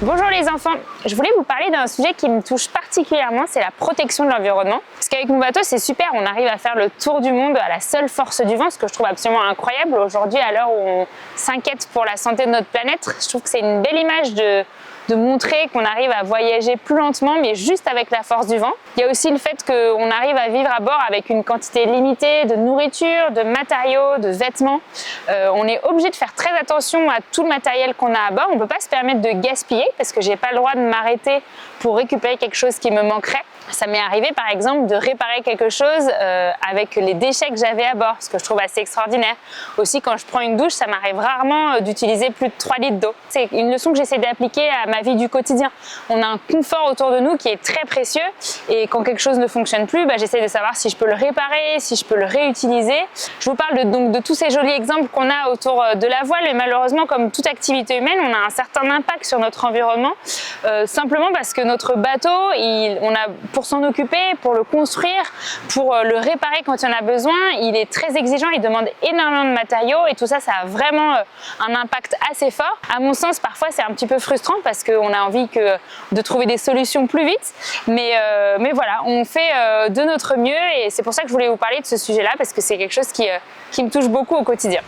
Bonjour les enfants, je voulais vous parler d'un sujet qui me touche particulièrement, c'est la protection de l'environnement. Parce qu'avec mon bateau c'est super, on arrive à faire le tour du monde à la seule force du vent, ce que je trouve absolument incroyable. Aujourd'hui, à l'heure où on s'inquiète pour la santé de notre planète, je trouve que c'est une belle image de montrer qu'on arrive à voyager plus lentement mais juste avec la force du vent. Il y a aussi le fait qu'on arrive à vivre à bord avec une quantité limitée de nourriture, de matériaux, de vêtements. On est obligé de faire très attention à tout le matériel qu'on a à bord. On ne peut pas se permettre de gaspiller parce que j'ai pas le droit de m'arrêter pour récupérer quelque chose qui me manquerait. Ça m'est arrivé par exemple de réparer quelque chose avec les déchets que j'avais à bord, ce que je trouve assez extraordinaire. Aussi quand je prends une douche, ça m'arrive rarement d'utiliser plus de 3 litres d'eau. C'est une leçon que j'essaie d'appliquer à ma vie du quotidien. On a un confort autour de nous qui est très précieux et quand quelque chose ne fonctionne plus, j'essaie de savoir si je peux le réparer, si je peux le réutiliser. Je vous parle donc de tous ces jolis exemples qu'on a autour de la voile, mais malheureusement comme toute activité humaine, on a un certain impact sur notre environnement, simplement parce que notre bateau, pour s'en occuper, pour le construire, pour le réparer quand il y en a besoin, il est très exigeant, il demande énormément de matériaux et tout ça, ça a vraiment un impact assez fort. À mon sens, parfois c'est un petit peu frustrant parce qu'on a envie de trouver des solutions plus vite, mais voilà, on fait de notre mieux et c'est pour ça que je voulais vous parler de ce sujet-là parce que c'est quelque chose qui me touche beaucoup au quotidien.